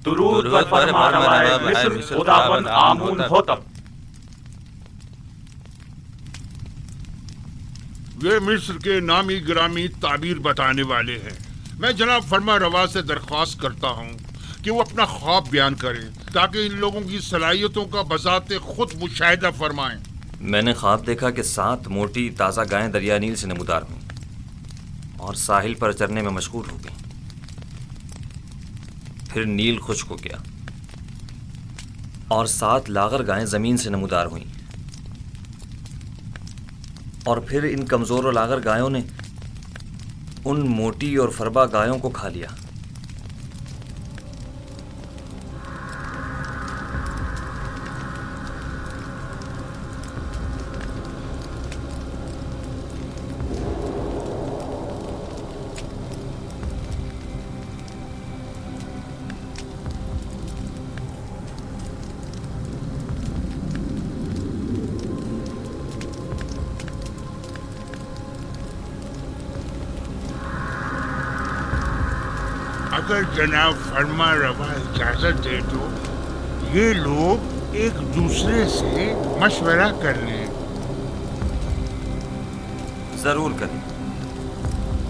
درود بر فرمانروای مصر خداوند آمون ہوتب۔ یہ مصر کے نامی گرامی تعبیر بتانے والے ہیں۔ میں جناب فرما روا سے درخواست کرتا ہوں کہ وہ اپنا خواب بیان کریں تاکہ ان لوگوں کی صلاحیتوں کا بذات خود مشاہدہ فرمائیں۔ میں نے خواب دیکھا کہ 7 موٹی تازہ گائیں دریا نیل سے نمودار ہوئیں اور ساحل پر چرنے میں مشغول ہو گئیں۔ پھر نیل خشک ہو گیا اور 7 لاغر گائیں زمین سے نمودار ہوئیں، اور پھر ان کمزور و لاغر گایوں نے ان موٹی اور فربا گایوں کو کھا لیا۔ اگر جناب فرما روا اجازت دے تو یہ لوگ ایک دوسرے سے مشورہ کر لیں۔ ضرور کریں،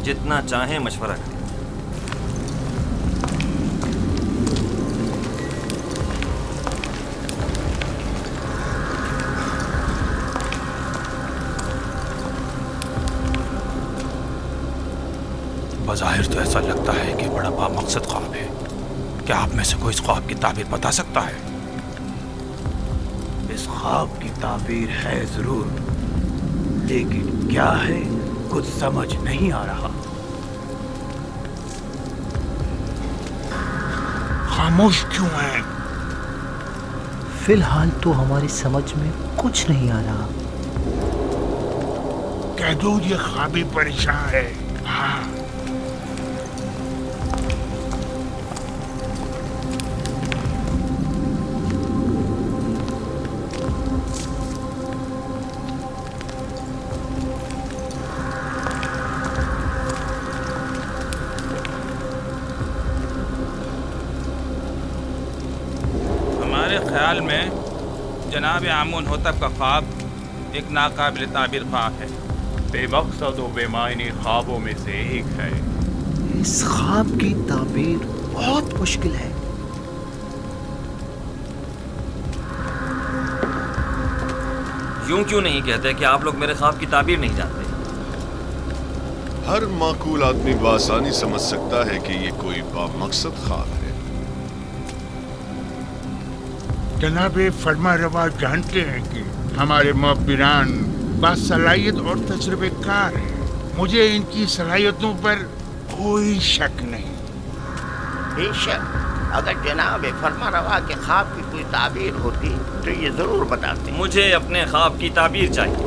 جتنا چاہیں مشورہ کریں۔ بظاہر تو ایسا لگتا ہے کہ بڑا بامقصد خواب ہے۔ کیا آپ میں سے کوئی اس خواب کی تعبیر بتا سکتا ہے؟ اس خواب کی تعبیر ہے ضرور، لیکن کیا ہے کچھ سمجھ نہیں آ رہا۔ خاموش کیوں ہیں؟ فی الحال تو ہماری سمجھ میں کچھ نہیں آ رہا۔ کہہ دو یہ خوابی پریشان ہے۔ ہاں خیال میں جناب آمون ہوتب کا خواب ایک ناقابل تعبیر خواب ہے، بے مقصد و بے معنی خوابوں میں سے ایک ہے۔ اس خواب کی تعبیر بہت مشکل ہے۔ یوں کیوں نہیں کہتے کہ آپ لوگ میرے خواب کی تعبیر نہیں جانتے؟ ہر معقول آدمی بآسانی سمجھ سکتا ہے کہ یہ کوئی بامقصد خواب ہے۔ جناب فرما روا جانتے ہیں کہ ہمارے معبران باصلاحیت اور تجربے کار ہیں۔ مجھے ان کی صلاحیتوں پر کوئی شک نہیں۔ بے شک اگر جناب فرما روا کے خواب کی کوئی تعبیر ہوتی تو یہ ضرور بتاتے۔ مجھے اپنے خواب کی تعبیر چاہیے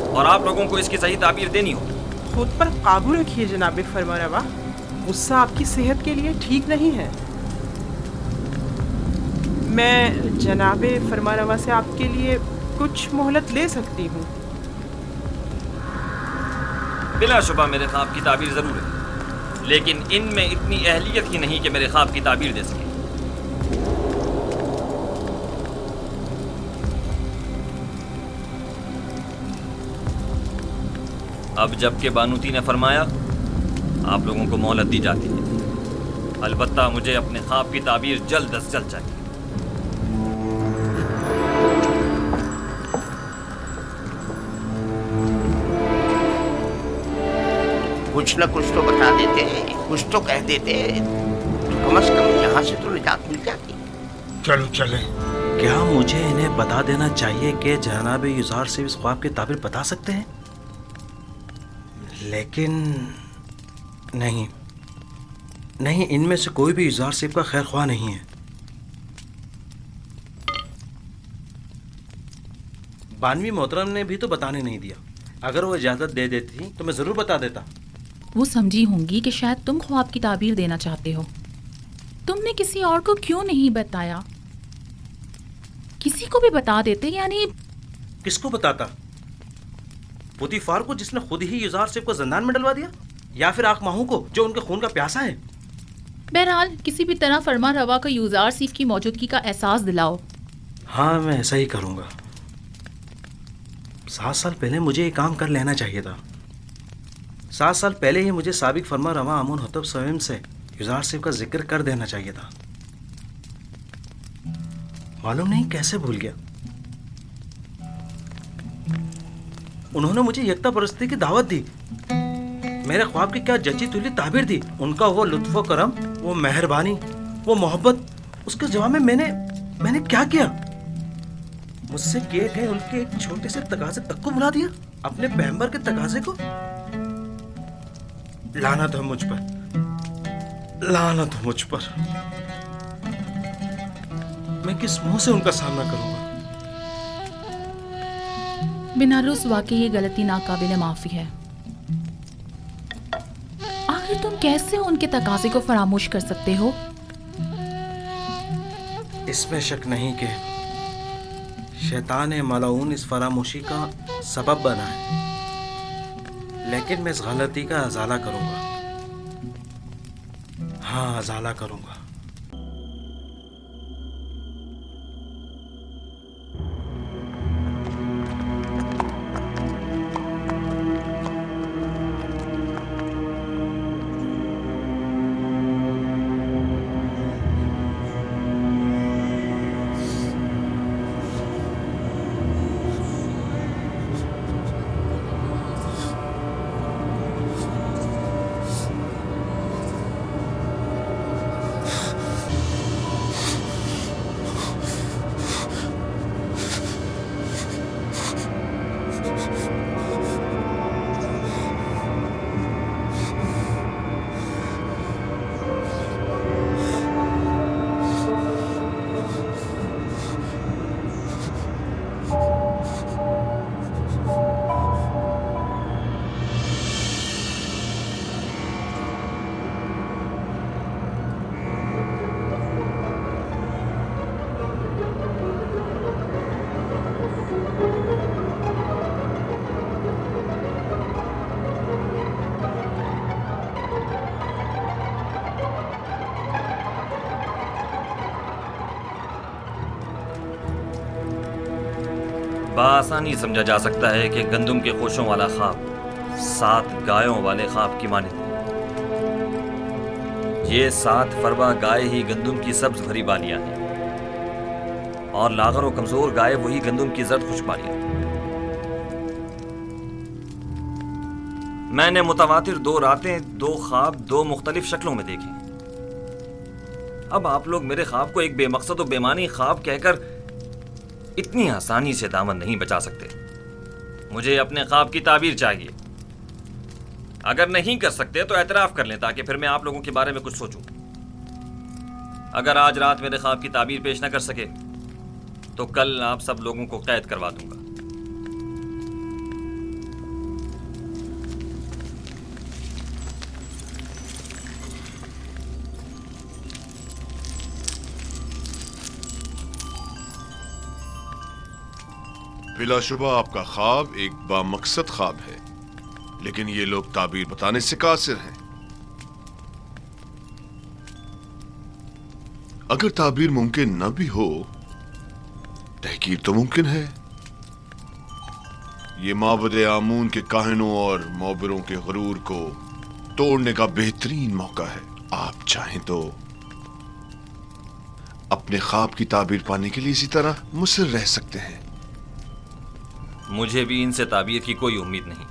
اور آپ لوگوں کو اس کی صحیح تعبیر دینی ہوگی۔ خود پر قابو رکھیے جناب فرما روا، غصہ آپ کی صحت کے لیے ٹھیک نہیں ہے۔ میں جناب فرما روا سے آپ کے لیے کچھ مہلت لے سکتی ہوں۔ بلا شبہ میرے خواب کی تعبیر ضرور ہے، لیکن ان میں اتنی اہلیت ہی نہیں کہ میرے خواب کی تعبیر دے سکے۔ اب جب کہ بانوتی نے فرمایا، آپ لوگوں کو مہلت دی جاتی ہے، البتہ مجھے اپنے خواب کی تعبیر جلد از جلد چاہیے۔ کچھ نہ کچھ تو بتا دیتے، کچھ تو کہہ دیتے تو کم از کم یہاں سے تو نجات مل جاتی۔ چلو چلیں۔ کیا مجھے انہیں بتا دینا چاہیے کہ جناب یزار سے اس خواب کی تعبیر بتا سکتے ہیں؟ لیکن نہیں، ان میں سے کوئی بھی یزار صاحب کا خیر خواہ نہیں ہے۔ بانوی محترم نے بھی تو بتانے نہیں دیا، اگر وہ اجازت دے دیتی تو میں ضرور بتا دیتا۔ وہ سمجھی ہوں گی کہ شاید تم خواب کی تعبیر دینا چاہتے ہو۔ تم نے کسی اور کو کیوں نہیں بتایا؟ کسی کو بھی بتا دیتے، یعنی کس کو بتاتا؟ پوتیفار کو، جس نے خود ہی یزار صاحب کو زندان میں ڈلوا دیا، یا پھر آق ماہوں کو جو ان کے خون کا پیاسا ہے؟ बहरहाल किसी भी तरह फरमा रवा को यूजार सीफ की मौजूदगी का एहसास दिलाओ। हाँ, मैं ऐसा ही करूँगा। 7 साल पहले मुझे ये काम कर लेना चाहिए था। 7 साल पहले ही मुझे साबिक फरमा रवा आमुन होतब स्वयं से यूजार सीफ का जिक्र कर देना चाहिए था। मालूम नहीं कैसे भूल गया। उन्होंने मुझे यकता परस्ती की दावत दी, मेरे ख्वाब की क्या जची तुली ताबीर दी। उनका वो लुत्फ़ो करम, वो मेहरबानी, वो मोहब्बत, उसके जवाब में मैंने क्या किया? मुझसे किए गए उनके एक छोटे से तकाजे तक को भुला दिया, अपने पैगंबर के तकाजे को। लानत हो मुझ पर, लानत हो मुझ पर। मैं किस मुंह से उनका सामना करूंगा? बिनारुस वाकई ये गलती नाकाबिले माफी है। आखिर तुम कैसे उनके तकाजे को फरामोश कर सकते हो? इसमें शक नहीं कि शैतान मलाऊन इस फरामोशी का सबब बना है, लेकिन मैं इस गलती का अजाला करूंगा। हाँ, अजाला करूंगा। बआसानी समझा जा सकता है कि गंदुम के खोशों वाला ख्वाब 7 गायों वाले ख्वाब की मानिंद है। ये 7 फरवा गाय ही गंदुम की सब्ज भरी बालियां हैं और लागर और कमजोर गाय वही गंदुम की जर्द खुश बालियां। मैंने मुतवातिर 2 रातें 2 ख्वाब 2 मुख्तलिफ शक्लों में देखे। अब आप लोग मेरे ख्वाब को एक बेमकसद और बेमानी ख्वाब कहकर इतनी आसानी से दामन नहीं बचा सकते। मुझे अपने ख्वाब की ताबीर चाहिए। अगर नहीं कर सकते तो एतराफ़ कर लें ताकि फिर मैं आप लोगों के बारे में कुछ सोचूं। अगर आज रात मेरे ख्वाब की ताबीर पेश न कर सके तो कल आप सब लोगों को कैद करवा दूंगा। बिलाशुबा आपका ख्वाब एक बामकसद ख्वाब है, लेकिन ये लोग ताबीर बताने से कासिर हैं। अगर ताबीर मुमकिन न भी हो, तहकीर तो मुमकिन है। ये माबद आमून के काहिनों और मोबरों के गुरूर को तोड़ने का बेहतरीन मौका है। आप चाहें तो अपने ख्वाब की ताबीर पाने के लिए इसी तरह मुसर रह सकते हैं। मुझे भी इनसे ताबीर की कोई उम्मीद नहीं।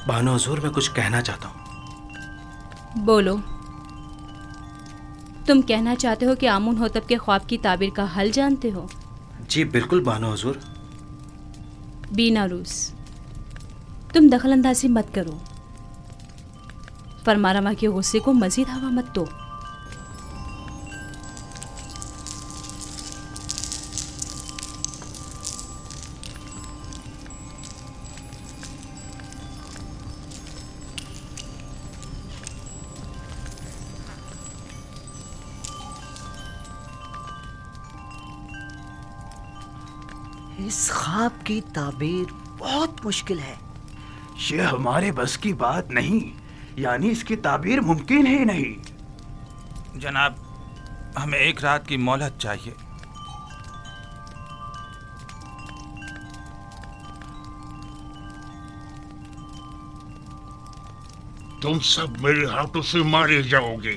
बानो हुजूर, मैं कुछ कहना चाहता हूँ। बोलो। तुम कहना चाहते हो कि आमुन होतब के ख्वाब की ताबीर का हल जानते हो? जी बिल्कुल बानो हुजूर। बीनारूस, तुम दखल अंदाजी मत करो, फरमारवा के गुस्से को मजीद हवा मत दो। इस ख्वाब की ताबीर बहुत मुश्किल है। ये हमारे बस की बात नहीं, यानी इसकी ताबीर मुमकिन ही नहीं। जनाब, हमें एक रात की मोहलत चाहिए। तुम सब मेरे हाथों से मारे जाओगे।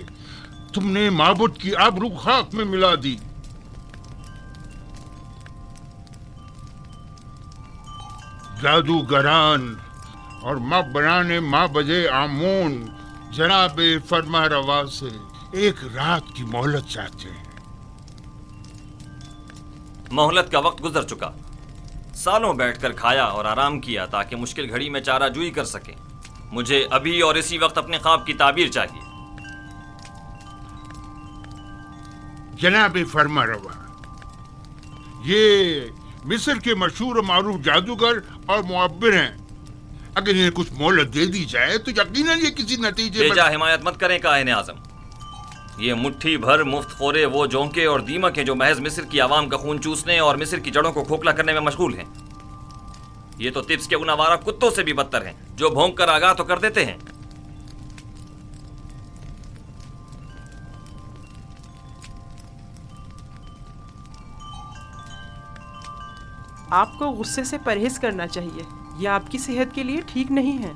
तुमने माबूद की आबरू खाक में मिला दी। जादूगरान और बनाने माबदे आमून जनाब फरमा रवा से एक रात की मोहलत चाहते हैं। मोहलत का वक्त गुजर चुका। सालों बैठकर खाया और आराम किया ताकि मुश्किल घड़ी में चाराजूई कर सके। मुझे अभी और इसी वक्त अपने ख्वाब की ताबीर चाहिए। जनाब फरमा रवा, ये मिस्र के मशहूर और मारूफ जादूगर और मुअब्बिर हैं। अगर इन्हें कुछ मोहलत दे दी जाए तो यकीनन ये किसी नतीजे बेजा हिमायत मत करें काहिन आजम। ये मुट्ठी भर मुफ्त खोरे वो जोंके और दीमक हैं जो महज मिस्र की आवाम का खून चूसने और मिस्र की जड़ों को खोखला करने में मशगूल हैं। ये तो तिब्स के उन आवारा कुत्तों से भी बदतर हैं जो भौंक कर आगाह तो कर देते हैं। आपको गुस्से से परहेज करना चाहिए, यह आपकी सेहत के लिए ठीक नहीं है।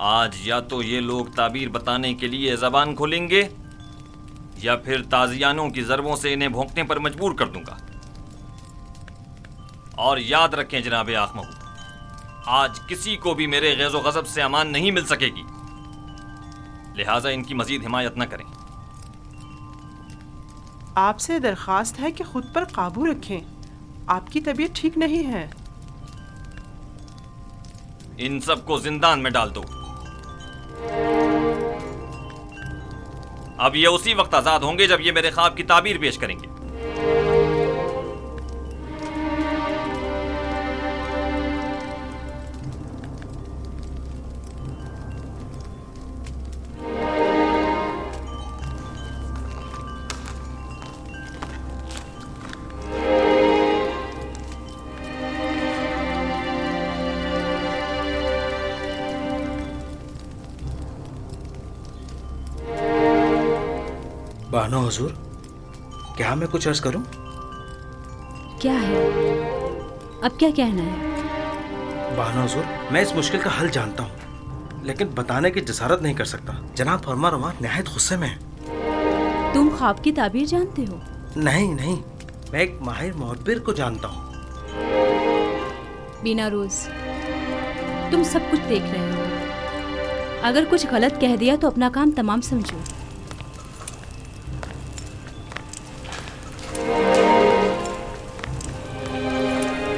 आज या तो ये लोग ताबीर बताने के लिए जबान खोलेंगे या फिर ताजियानों की ज़रबों से इन्हें भौंकने पर मजबूर कर दूंगा। और याद रखें जनाब आखमहू, आज किसी को भी मेरे गैज़ो गज़ब से अमान नहीं मिल सकेगी, लिहाजा इनकी मजीद हिमायत न करें। आपसे दरख्वास्त है कि खुद पर काबू रखें, आपकी तबीयत ठीक नहीं है। इन सबको जिंदान में डाल दो। अब ये उसी वक्त आजाद होंगे जब ये मेरे ख्वाब की ताबीर पेश करेंगे। बानो हुजूर, क्या मैं कुछ अर्ज करूं? क्या है? अब क्या कहना है? बानो हुजूर, मैं इस मुश्किल का हल जानता हूं, लेकिन बताने की जसारत नहीं कर सकता। जनाब फरमा रवा निहायत गुस्से में है। तुम ख्वाब की ताबीर जानते हो? नहीं नहीं, मैं एक माहिर मुअब्बिर को जानता हूं। बिना रोज, तुम सब कुछ देख रहे हो। अगर कुछ गलत कह दिया तो अपना काम तमाम समझो।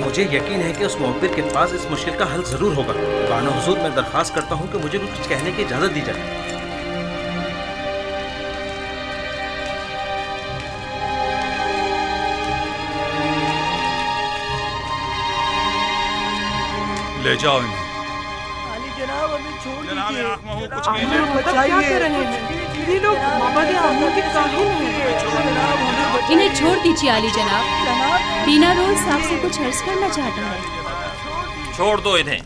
मुझे यकीन है कि उस मुअब्बिर के पास इस मुश्किल का हल जरूर होगा। बानो हुजूर, मैं दरख्वास्त करता हूँ कि मुझे कुछ कहने की इजाजत दी जाए। ले जाओ इन्हें। जनाब, हमें छोड़ जनाब दीजिए। आखमहू, कुछ आप कीजिए। लोग क्या कर रहे हैं? ये लोग माबदे आमून के काहिल हैं। इन्हें छोड़ दीजिए आली जनाब। बिना रोज आपसे कुछ अर्ज करना चाहता है। छोड़ दो इन्हें।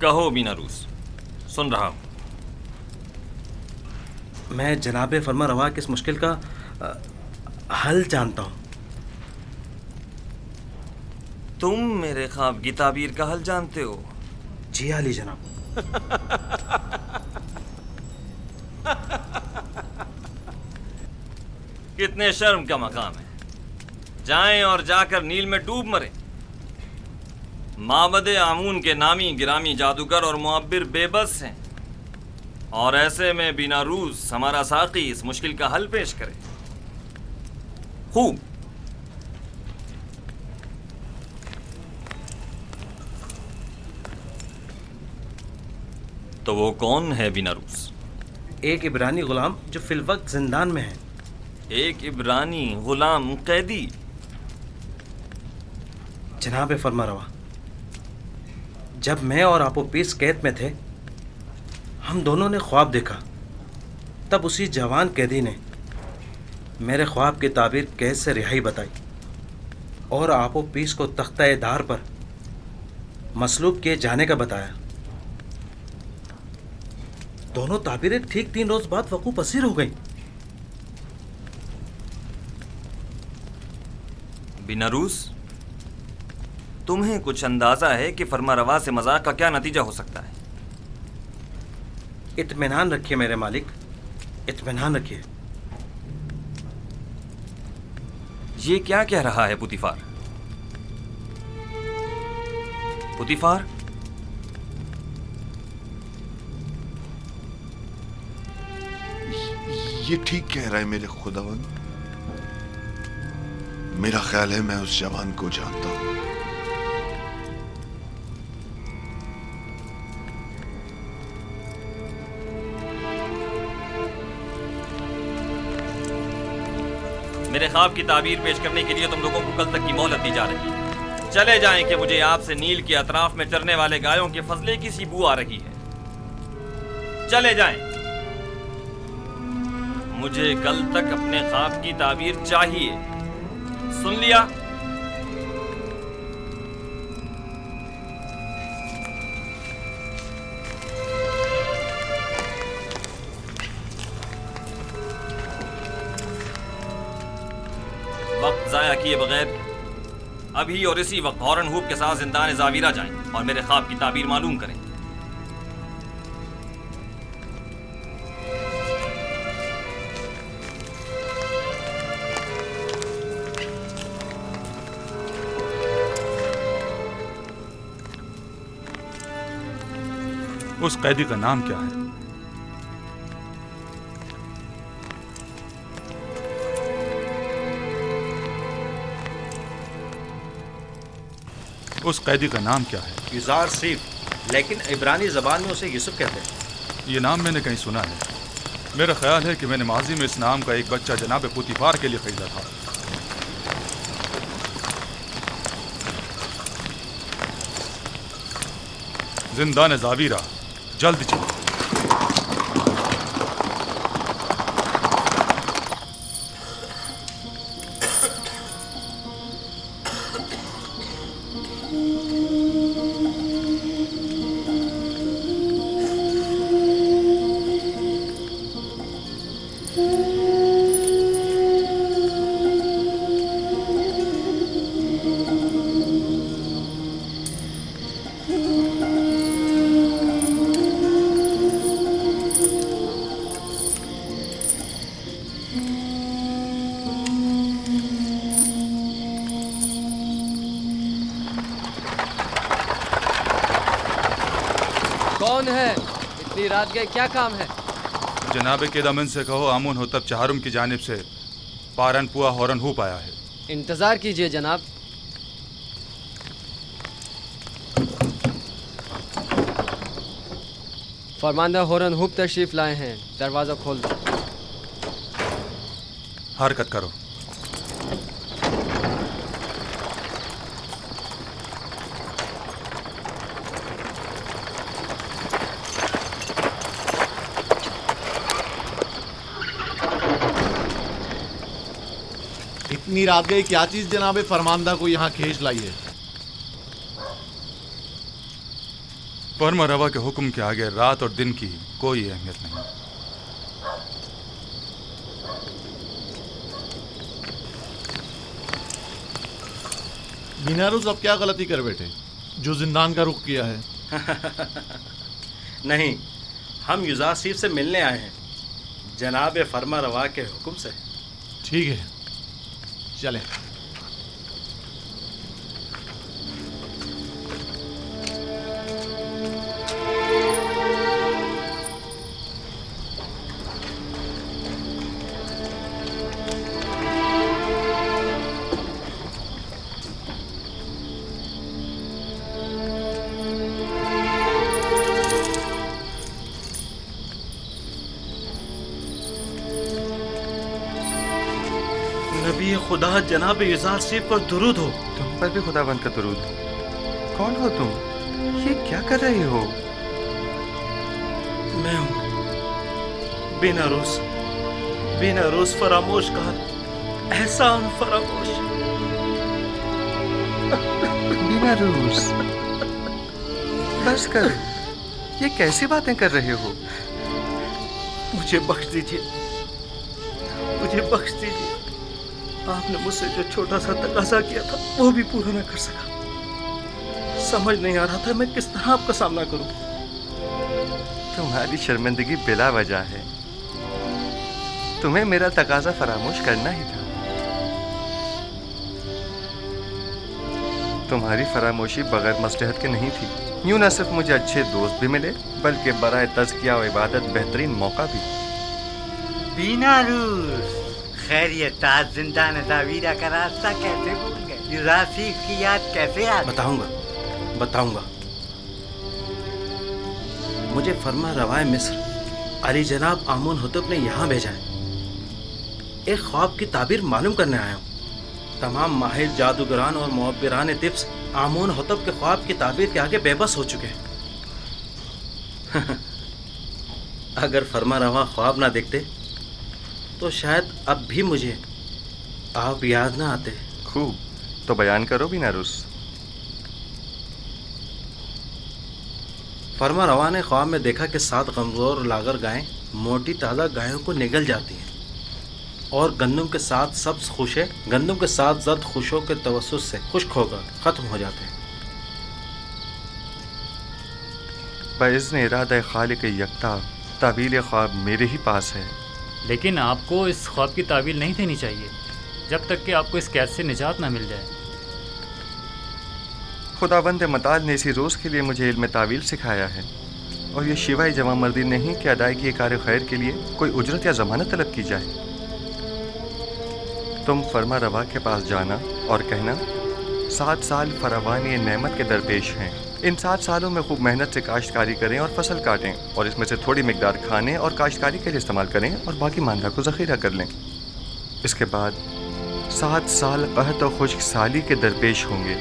कहो बीना रूस, सुन रहा हूं। मैं जनाब फरमा रवा की इस मुश्किल का हल जानता हूं। तुम मेरे ख्वाब की ताबीर का हल जानते हो? जी आली जनाब। कितने शर्म का मकाम है। जाएं और जाकर नील में डूब मरें। माबदे आमून के नामी गिरामी जादूगर और मुअब्बिर बेबस हैं, और ऐसे में बिना रूस हमारा साकी इस मुश्किल का हल पेश करे। خوب. تو وہ کون ہے بیناروس؟ ایک عبرانی غلام جو فی الوقت زندان میں ہے. ایک عبرانی غلام قیدی؟ جناب فرمانروا، جب میں اور آپوپیس قید میں تھے ہم دونوں نے خواب دیکھا. تب اسی جوان قیدی نے میرے خواب کی تعبیر قید سے رہائی بتائی اور آپوپیس کو تختہ دار پر مصلوب کیے جانے کا بتایا. دونوں تعبیریں ٹھیک 3 روز بعد وقوع پذیر ہو گئیں. بیناروس، تمہیں کچھ اندازہ ہے کہ فرمانروا سے مذاق کا کیا نتیجہ ہو سکتا ہے؟ اطمینان رکھیے میرے مالک، اطمینان رکھیے. یہ کیا کہہ رہا ہے پوتیفار؟ پوتیفار، یہ ٹھیک کہہ رہا ہے میرے خداوند. میرا خیال ہے میں اس جوان کو جانتا ہوں. میرے خواب کی تعبیر پیش کرنے کے لیے تم لوگوں کو کل تک کی مہلت دی جا رہی ہے. چلے جائیں کہ مجھے آپ سے نیل کے اطراف میں چرنے والے گایوں کے فضلے کی سی بو آ رہی ہے. چلے جائیں. مجھے کل تک اپنے خواب کی تعبیر چاہیے. سن لیا؟ وقت ضائع کیے بغیر ابھی اور اسی وقت ہارن ہوپ کے ساتھ زندان زاویرہ جائیں اور میرے خواب کی تعبیر معلوم کریں. اس قیدی کا نام کیا ہے؟ اس قیدی کا نام کیا ہے؟ یوزار سیف، لیکن عبرانی زبان میں اسے یوسف کہتے ہیں. یہ نام میں نے کہیں سنا ہے. میرا خیال ہے کہ میں نے ماضی میں اس نام کا ایک بچہ جناب پوتیفار کے لیے خریدا تھا. زندان زاویرہ، جلد چلو. کون ہے؟ اتنی رات گئے، کیا کام ہے؟ جناب کیدامن سے کہو آمون ہوتب چہارم کی جانب سے پارن پوا ہورن ہوپ آیا ہے. انتظار کیجئے جناب. فرماندہ ہورن ہوپ تشریف لائے ہیں، دروازہ کھول دو. حرکت کرو. اتنی رات گئی، کیا چیز جناب فرماندہ کو یہاں کھینچ لائی ہے؟ فرمانروا کے حکم کے آگے رات اور دن کی کوئی اہمیت نہیں. بیناروس اب کیا غلطی کر بیٹھے جو زندان کا رخ کیا ہے؟ نہیں، ہم یوزار سیف سے ملنے آئے ہیں جناب فرمانروا کے حکم سے. ٹھیک ہے، چلیں. नबी खुदा जनाब इज़ाल सिर्फ पर दुरूद हो। तुम पर भी खुदावंद का दुरूद। कौन हो तुम? ये क्या कर रहे हो? मैं हूँ बिना रोज फरामोश का एहसान फरामोश। बिना रोज बस कर। ये कैसी बातें कर रहे हो? मुझे बख्श दीजिए। आपने मुझसे जो छोटा सा तकाजा किया था वो भी पूरा न कर सका। समझ नहीं आ रहा था मैं किस तरह आपका सामना करूं। तुम्हारी शर्मिंदगी बिला वजह है। तुम्हें मेरा तकाजा फरामोश करना ही था। तुम्हारी फरामोशी बगैर मसलहत के नहीं थी। यूं न सिर्फ मुझे अच्छे दोस्त भी मिले बल्कि बराए तज़किया व इबादत बेहतरीन मौका भी। बिना रूस खैरियत ताज जिंदा नज़ावीरा का रास्ता कैसे भूल गए? युरासीफ की याद कैसे आ गई? बताऊंगा। मुझे फरमा रवाए मिस्र अली जनाब आमून होतब ने यहाँ भेजा है। एक ख्वाब की ताबीर मालूम करने आया हूँ। तमाम माहिर जादूगरान और मुअब्बिरान तिब्स आमून होतब के ख्वाब की ताबीर के आगे बेबस हो चुके हैं। अगर फरमा रवा ख्वाब ना देखते तो शायद अब भी मुझे आप याद ना आते। खूब, तो बयान करो बिना रुस। फरमा रवा ने ख्वाब में देखा कि 7 कमज़ोर लागर गायें मोटी ताज़ा गायों को निगल जाती हैं और गंदम के 7 सब्ज़ खुशे गंदम के 7 ज़द खुशों के तवस्सुस से खुश्क होकर ख़त्म हो जाते हैं। बाइज़्न इरादा खालिक यकता तावील ख्वाब मेरे ही पास है। लेकिन आपको इस ख्वाब की तावील नहीं देनी चाहिए जब तक कि आपको इस कैद से निजात ना मिल जाए। खुदावंद मताल ने इसी रोज़ के लिए मुझे इल्म तावील सिखाया है और ये शिवाय जमा मर्दी नहीं कि अदायगी कार खैर के लिए कोई उजरत या ज़मानत तलब की जाए। तुम फरमा रवा के पास जाना और कहना 7 साल फरावानी नेमत के दरपेश हैं। इन 7 सालों में खूब मेहनत से काश्तकारी करें और फसल काटें और इसमें से थोड़ी मिकदार खाने और काश्तकारी के लिए इस्तेमाल करें और बाकी मांदा को ज़ख़ीरा कर लें। इसके बाद 7 साल कहत और खुश्क साली के दरपेश होंगे।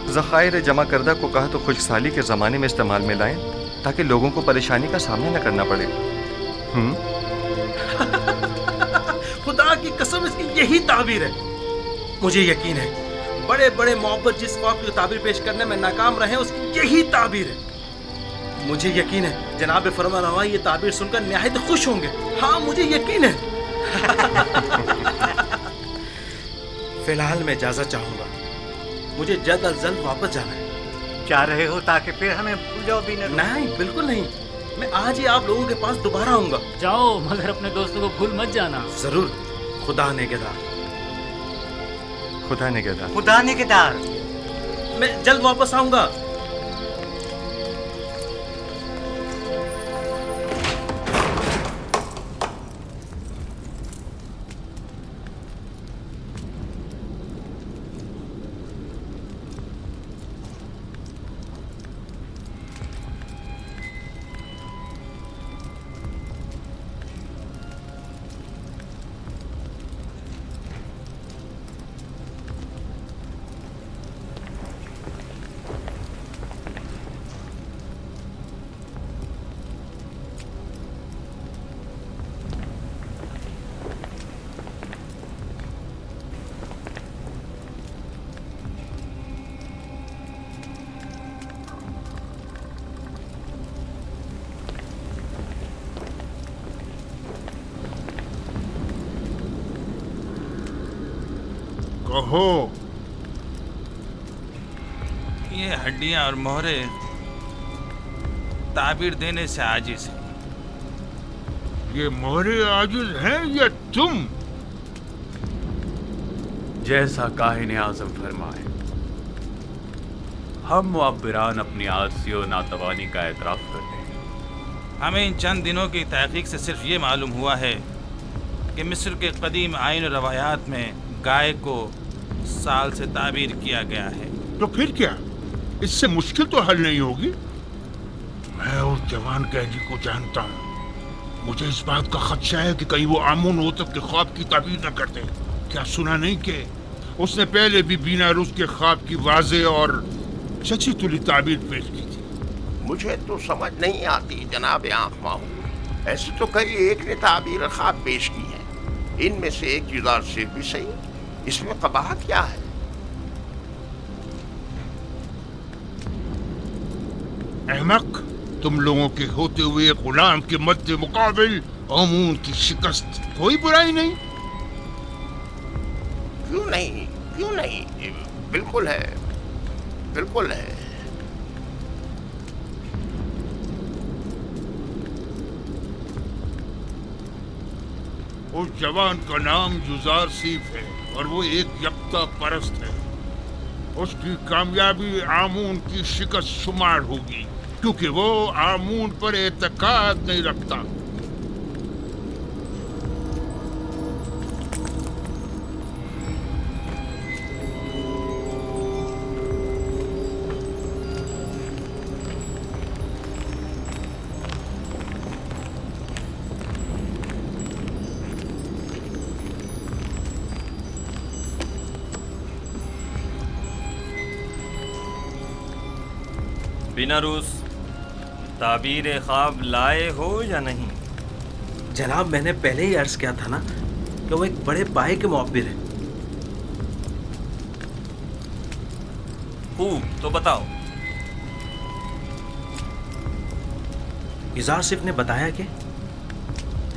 ज़ख़ायर जमा करदा को कहत और खुश्क साली के ज़माने में इस्तेमाल में लाएं ताकि लोगों को परेशानी का सामना न करना पड़े। खुदा की कसम इसकी यही ताबीर है। मुझे यकीन है बड़े बड़े मोहब्बत जिस ख्वाब की ताबीर पेश करने में नाकाम रहे उसकी यही ताबीर है। मुझे यकीन है जनाब फरमानरवा ये ताबीर सुनकर निहायत खुश होंगे। हाँ मुझे यकीन है। फिलहाल मैं इजाज़त चाहूँगा। मुझे जल्द अज जल्द वापस जाना है। चाह रहे हो ताकि फिर हमें भूल जाओ भी नहीं, बिल्कुल नहीं। मैं आज ही आप लोगों के पास दोबारा आऊँगा। जाओ मगर अपने दोस्तों को भूल मत जाना। जरूर। खुदा नेगेदार। खुदा नेगेदार। खुदा नेगेदार। मैं जल्द वापस आऊँगा। कहो। ये हड्डियां और मोहरे ताबीर देने से आजिज है। ये मोहरे आजिज हैं या तुम? जैसा काहिने आज़म फरमाए, हम मुअब्बिरान अपनी आज़ी और नातवानी का एतराफ़ करते हैं। हमें इन चंद दिनों की तहक़ीक़ से सिर्फ ये मालूम हुआ है कि मिस्र के कदीम आइन और रवायात में गाय को साल से ताबीर किया गया है। तो फिर क्या? इससे मुश्किल तो हल नहीं होगी। मैं उस जवान कैदी को जानता हूँ। मुझे इस बात का खदशा है कि कहीं वो आमून होतब के ख्वाब की ताबीर न कर दे। क्या सुना नहीं कि उसने पहले भी बीना रूस के ख्वाब की वाज़ेह और सच्ची तुली ताबीर पेश की थी? मुझे तो समझ नहीं आती जनाब आँख माहू। ऐसे तो कई एक ने ताबीर ख्वाब पेश की है, इनमें से एक जुज़ार सिर्फ भी सही, इसमें कबाहत क्या है? अहमक, तुम लोगों के होते हुए गुलाम के मद्दे मुकाबिल आमून की शिकस्त कोई बुराई नहीं। क्यों नहीं, क्यों नहीं, बिल्कुल है, बिल्कुल है। उस जवान का नाम जुज़ार सीफ है और वो एक यक्ता परस्त है। उसकी कामयाबी आमून की शिकस्त शुमार होगी, क्योंकि वो आमून पर एतकाद नहीं रखता। बिना रूस, ताबीर ख्वाब लाए हो या नहीं? जनाब, मैंने पहले ही अर्ज किया था ना कि वो एक बड़े पाए के मुअब्बिर है। खूब, तो बताओ। इज़ार सिफ ने बताया कि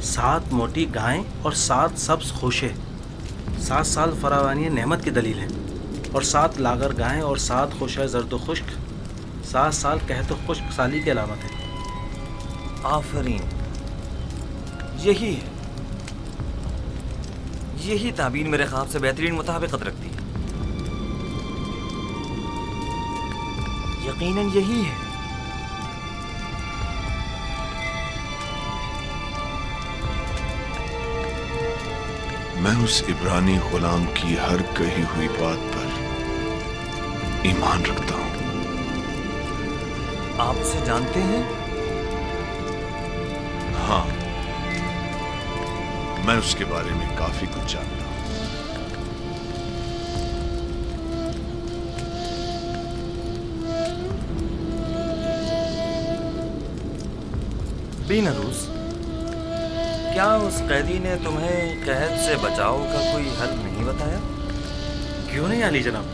7 मोटी गायें और 7 सब्ज खोशे 7 साल फरावानी नेमत की दलील है, और 7 लागर गायें और 7 खोशे जर्द खुश्क 7 साल कहत खुश्क साली की अलामत है। आफरीन, यही है, यही ताबीर मेरे ख्वाब से बेहतरीन मुताबिकत रखती है। यकीनन यही है। मैं उस इब्रानी गुलाम की हर कही हुई बात पर ईमान रखता हूं। आप उसे जानते हैं? हाँ, मैं उसके बारे में काफी कुछ जानता हूं। बिना रूस, क्या उस कैदी ने तुम्हें कैद से बचाव का कोई हल नहीं बताया? क्यों नहीं आली जनाब,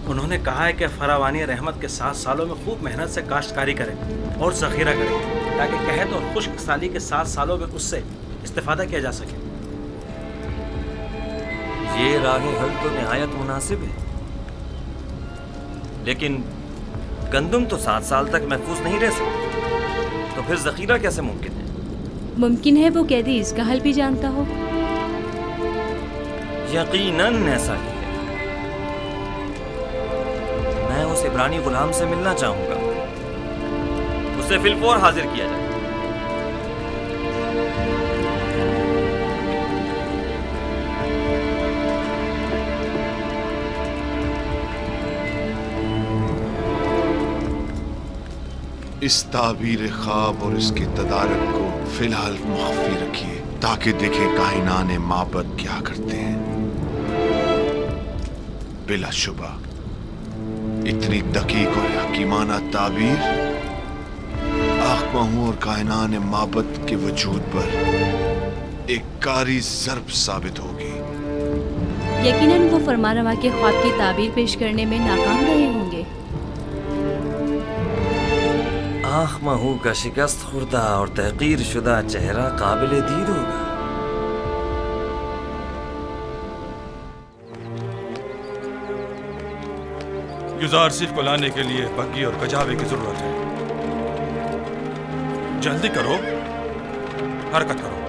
उन्होंने कहा है कि फरावानी रहमत के 7 सालों में खूब मेहनत से काश्तकारी करें और ज़ख़ीरा करें, ताकि कहत और खुश्क साली के 7 सालों में उससे इस्तेफादा किया जा सके। ये राह हल तो निहायत मुनासिब है, लेकिन गंदुम तो 7 साल तक महफूज नहीं रह सकती, तो फिर ज़ख़ीरा कैसे मुमकिन है? मुमकिन है वो कैदी इसका हल भी जानता हो। यकीनन ऐसा ही है। मैं उस इब्रानी गुलाम से मिलना चाहूंगा, उसे फिलफौर हाजिर किया जाए। इस ताबीर ख्वाब और इसके तदारक को फिलहाल मख्फी रखिए, ताकि देखें कायनाने माबद क्या करते हैं। बिलाशुबा इतनी दकीक और हकीमाना ताबीर आखमाहू और कायनाने माबद के वजूद पर एक कारी ज़र्ब साबित होगी। यकीनन वो फरमानवा के ख्वाब की ताबीर पेश करने में नाकाम रहे होंगे। आखमाहू का शिकस्त खुर्दा और तहकीर शुदा चेहरा काबिल दीद होगा। युज़ार सिफ को लाने के लिए बग्गी और कजावे की जरूरत है। जल्दी करो, हरकत करो।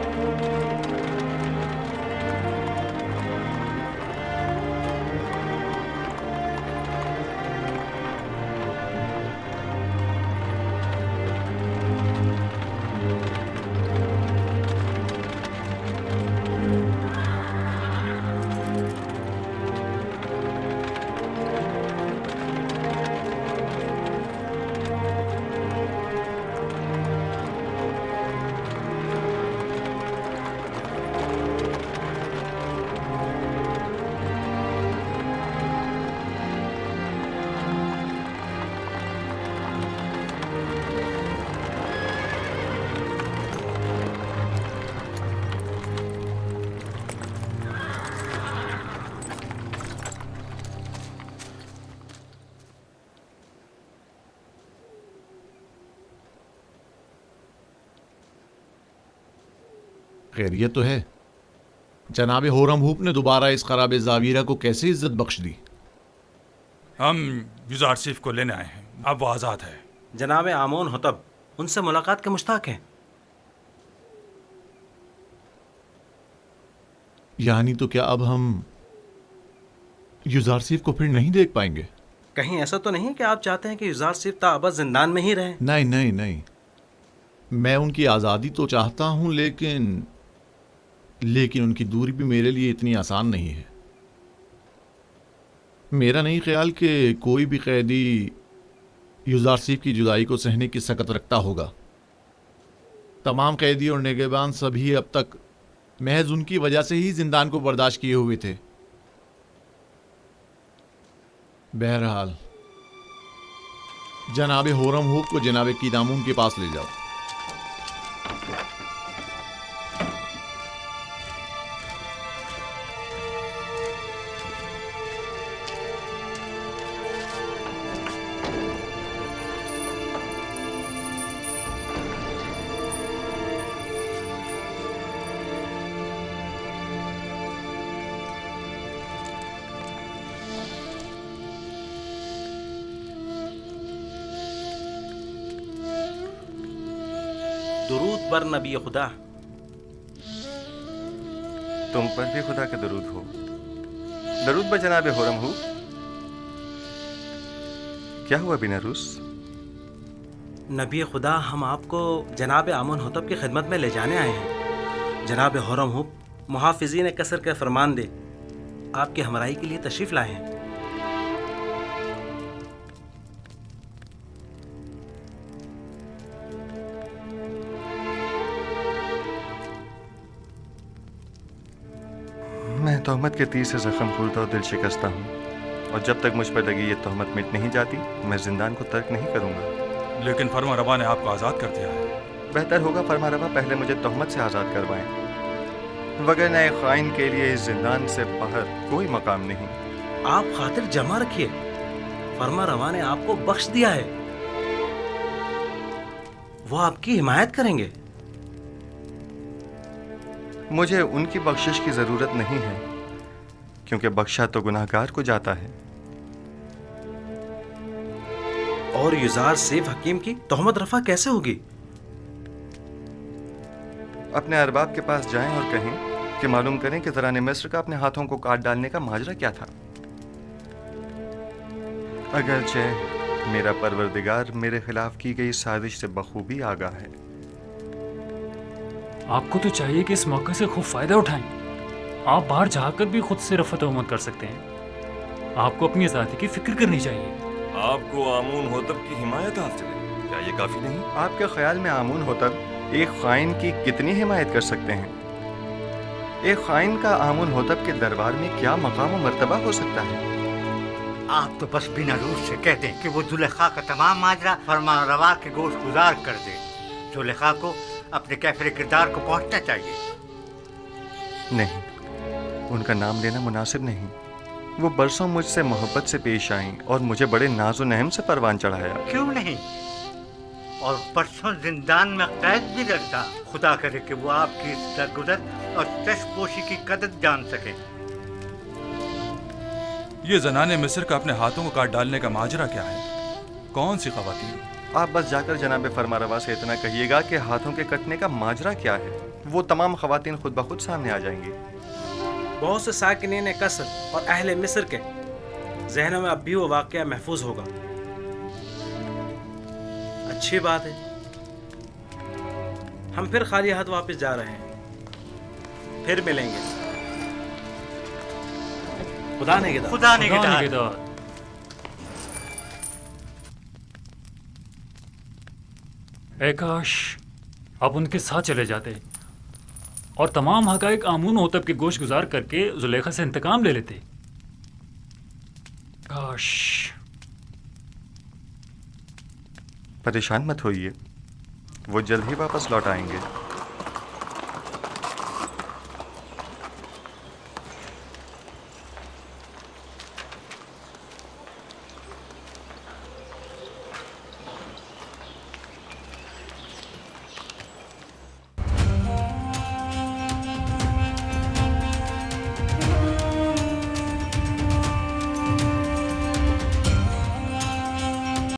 खैरियत तो है। जनाब होरमहूप ने दोबारा इस खराब जावीरा को कैसे इज्जत बख्श दी? हम युजारसिफ को लेने आए हैं, अब वो आज़ाद है। जनाब आमोन होतब उनसे मुलाकात के मुश्ताक हैं। यानी तो क्या अब हम युजारसिफ को फिर नहीं देख पाएंगे? कहीं ऐसा तो नहीं कि आप चाहते हैं कि युजारसिफ ताअबद जिंदान में ही रहें? नहीं नहीं नहीं, मैं उनकी आज़ादी तो चाहता हूं, लेकिन उनकी दूरी भी मेरे लिए इतनी आसान नहीं है। मेरा नहीं ख्याल कि कोई भी कैदी युजारसिफ की जुदाई को सहने की सकत रखता होगा। तमाम कैदी और निगहबान सभी अब तक महज उनकी वजह से ही जिंदान को बर्दाश्त किए हुए थे। बहरहाल जनाब होरमहूप को जनाब कीदामून के पास ले जाओ। दुरूद पर नबी खुदा। तुम पर भी खुदा के दरूद हो। दरूद ब जनाब होरमहूप। क्या हुआ बिनारूस? नबी खुदा, हम आपको जनाब आमोन होतब की खिदमत में ले जाने आए हैं। जनाब होरमहूप मुहाफिजीन कसर के फरमान दे आपकी हमराही के लिए तशरीफ लाए हैं। मैं तहमत के तीर से जख्म खुलता और दिल शिकस्ता हूँ, और जब तक मुझ पर लगी ये तहमत मिट नहीं जाती मैं जिंदान को तर्क नहीं करूँगा। लेकिन फरमा रवा ने आपको आज़ाद कर दिया है। बेहतर होगा फरमा रवा पहले मुझे तहमत से आज़ाद करवाएं, वगरना एक ख़ाइन के लिए इस जिंदान से बाहर कोई मकाम नहीं। आप खातिर जमा रखिए, फरमा रवा ने आपको बख्श दिया है, वो आपकी हिमायत करेंगे। मुझे उनकी बख्शिश की ज़रूरत नहीं है, क्योंकि बख्शा तो गुनाहगार को जाता है। और युजारसिफ हकीम की तहमत रफा कैसे होगी? अपने अरबाब के पास जाएं और कहें कि मालूम करें कि ज़राने मिस्र का अपने हाथों को काट डालने का माजरा क्या था। अगरचे मेरा परवरदिगार मेरे खिलाफ की गई साजिश से बखूबी आगाह है। आपको तो चाहिए कि इस मौके से खूब फायदा उठाएं। आप बाहर जाकर भी खुद से रफ़त उम्मत कर सकते हैं। आपको अपनी आज़ादी की फिक्र करनी चाहिए। आपको आमून होतब की हिमायत हासिल है, क्या ये काफी नहीं? आपके ख्याल में आमून होतब एक ख़ाइन की कितनी हिमायत कर सकते हैं? एक ख़ाइन का आमून होतब के दरबार में क्या मकाम और मर्तबा हो सकता है? आप तो बस बिना रूस से कहते हैं कि वो जुलेखा का तमाम माजरा फरमा रवा के गोश गुजार कर दे। जुलेखा को अपने कैफरे किरदार को पहुंचना चाहिए। नहीं, उनका नाम लेना मुनासिब नहीं। वो बरसों मुझसे मोहब्बत से पेश आईं और मुझे बड़े नाज़ो नहम से परवान चढ़ाया। क्यों नहीं? और परसों जिंदान में कैद भी रखता। खुदा करे कि वो आपकी दरगुजर और चश्मपोशी की कदर जान सके। ये जनाने मिस्र का अपने हाथों को काट डालने का माजरा क्या है? कौन सी ख़वातीन? आप बस जाकर जनाब फरमारवा से इतना कहिएगा कि हाथों के कटने का माजरा क्या है। वो तमाम ख़वातीन खुद ब खुद सामने आ जाएंगी। बहुत से साकिनीन कसर और अहले मिस्र के जहनों में अब भी वो वाक़या महफूज होगा। अच्छी बात है, हम फिर खाली हाथ वापस जा रहे हैं। फिर मिलेंगे। खुदा निगहदार। खुदा निगहदार। ऐ काश आप उनके साथ चले जाते और तमाम हक़ाइक़ आमून होतब के गोश गुजार करके जुलेखा से इंतकाम ले लेते। काश। परेशान मत होइए, वो जल्द ही वापस लौट आएंगे।